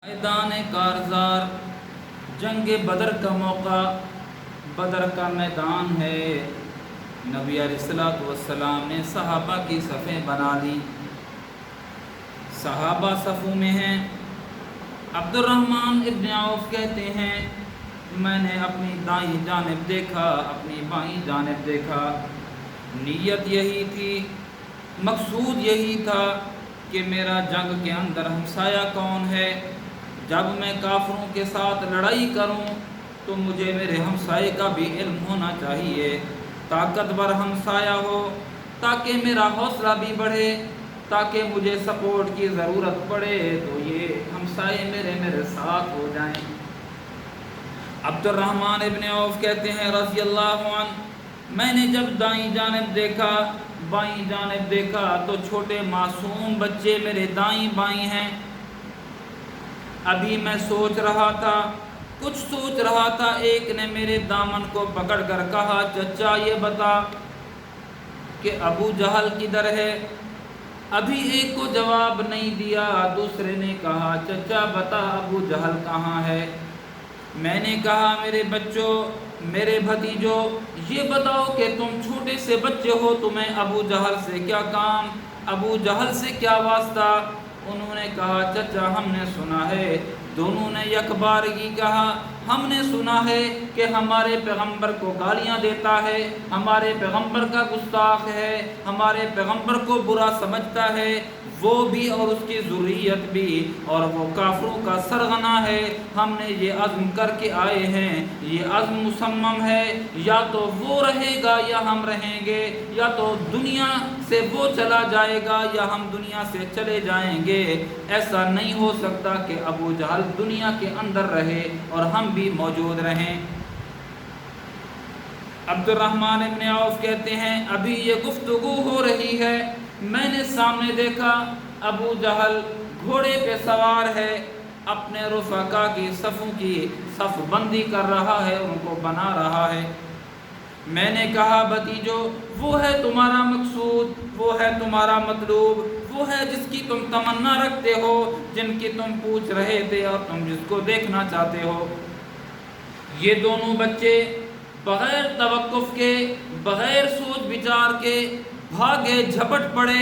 میدان کارزار، جنگ بدر کا موقع، بدر کا میدان ہے۔ نبی علیہ الصلوۃ والسلام نے صحابہ کی صفیں بنا لی، صحابہ صفوں میں ہیں۔ عبد الرحمن ابن عوف کہتے ہیں میں نے اپنی دائیں جانب دیکھا، اپنی بائیں جانب دیکھا، نیت یہی تھی، مقصود یہی تھا کہ میرا جنگ کے اندر ہمسایہ کون ہے۔ جب میں کافروں کے ساتھ لڑائی کروں تو مجھے میرے ہمسائے کا بھی علم ہونا چاہیے، طاقتور ہمسایہ ہو تاکہ میرا حوصلہ بھی بڑھے، تاکہ مجھے سپورٹ کی ضرورت پڑے تو یہ ہمسائے میرے ساتھ ہو جائیں۔ عبد الرحمن ابن عوف کہتے ہیں رضی اللہ عنہ، میں نے جب دائیں جانب دیکھا، بائیں جانب دیکھا تو چھوٹے معصوم بچے میرے دائیں بائیں ہیں۔ ابھی میں سوچ رہا تھا، ایک نے میرے دامن کو پکڑ کر کہا چچا یہ بتا کہ ابو جہل کدھر ہے؟ ابھی ایک کو جواب نہیں دیا، دوسرے نے کہا چچا بتا ابو جہل کہاں ہے؟ میں نے کہا میرے بچوں، میرے بھتیجوں، یہ بتاؤ کہ تم چھوٹے سے بچے ہو، تمہیں ابو جہل سے کیا کام، ابو جہل سے کیا واسطہ؟ انہوں نے کہا چچا ہم نے سنا ہے، دونوں نے یک بارگی کہا ہم نے سنا ہے کہ ہمارے پیغمبر کو گالیاں دیتا ہے، ہمارے پیغمبر کا گستاخ ہے، ہمارے پیغمبر کو برا سمجھتا ہے، وہ بھی اور اس کی ذریت بھی، اور وہ کافروں کا سرغنہ ہے۔ ہم نے یہ عزم کر کے آئے ہیں، یہ عزم مصمم ہے، یا تو وہ رہے گا یا ہم رہیں گے، یا تو دنیا سے وہ چلا جائے گا یا ہم دنیا سے چلے جائیں گے۔ ایسا نہیں ہو سکتا کہ ابو جہل دنیا کے اندر رہے اور ہم بھی موجود رہیں۔ عبد الرحمن ابن عوف کہتے ہیں ابھی یہ گفتگو ہو رہی ہے، میں نے سامنے دیکھا ابو جہل گھوڑے پہ سوار ہے، اپنے رفقا کی صفوں کی صف بندی کر رہا ہے، ان کو بنا رہا ہے۔ میں نے کہا بھتیجو وہ ہے تمہارا مقصود، وہ ہے تمہارا مطلوب، وہ ہے جس کی تم تمنا رکھتے ہو، جن کی تم پوچھ رہے تھے اور تم جس کو دیکھنا چاہتے ہو۔ یہ دونوں بچے بغیر توقف کے، بغیر سوچ بچار کے بھاگے، جھپٹ پڑے،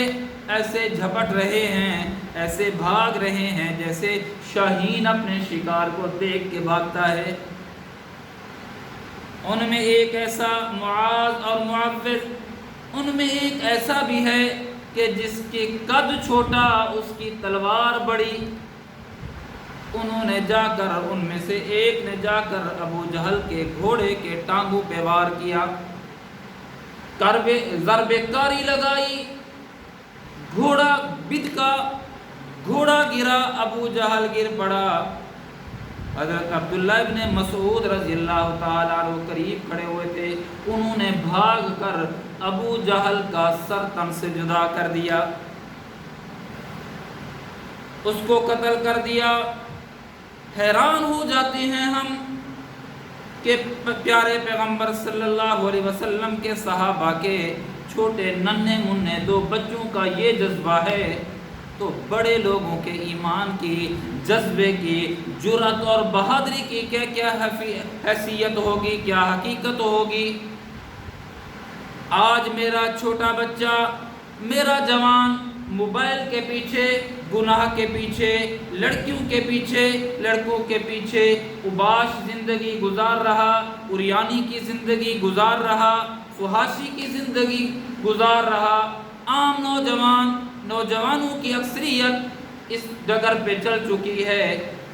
ایسے جھپٹ رہے ہیں، ایسے بھاگ رہے ہیں جیسے شاہین اپنے شکار کو دیکھ کے بھاگتا ہے۔ ان میں ایک ایسا معاذ اور معوذ، ان میں ایک ایسا بھی ہے کہ جس کے قد چھوٹا اس کی تلوار بڑی۔ انہوں نے جا کر، ان میں سے ایک نے جا کر ابو جہل کے گھوڑے کے ٹانگوں پہ وار کیا، ضرب کاری لگائی، گھوڑا بدکا، گھوڑا گرا، ابو جہل گر پڑا۔ حضرت عبداللہ ابن مسعود رضی اللہ تعالیٰ عنہ قریب کھڑے ہوئے تھے، انہوں نے بھاگ کر ابو جہل کا سر تن سے جدا کر دیا، اس کو قتل کر دیا۔ حیران ہو جاتے ہیں ہم کہ پیارے پیغمبر صلی اللہ علیہ وسلم کے صحابہ کے چھوٹے ننھے منھے دو بچوں کا یہ جذبہ ہے تو بڑے لوگوں کے ایمان کی، جذبے کی، جرأت اور بہادری کی کیا حیثیت ہوگی، کیا حقیقت ہوگی۔ آج میرا چھوٹا بچہ، میرا جوان موبائل کے پیچھے، گناہ کے پیچھے، لڑکیوں کے پیچھے، لڑکوں کے پیچھے اوباش زندگی گزار رہا، اریانی کی زندگی گزار رہا، فحاشی کی زندگی گزار رہا۔ عام نوجوانوں کی اکثریت اس ڈگر پہ چل چکی ہے۔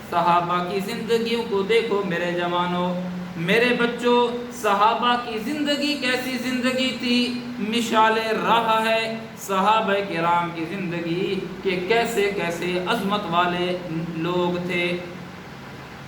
صحابہ کی زندگیوں کو دیکھو میرے جوانوں، میرے بچوں، صحابہ کی زندگی کیسی زندگی تھی، مشعل راہ ہے صحابہ کرام کی زندگی کہ کیسے کیسے عظمت والے لوگ تھے۔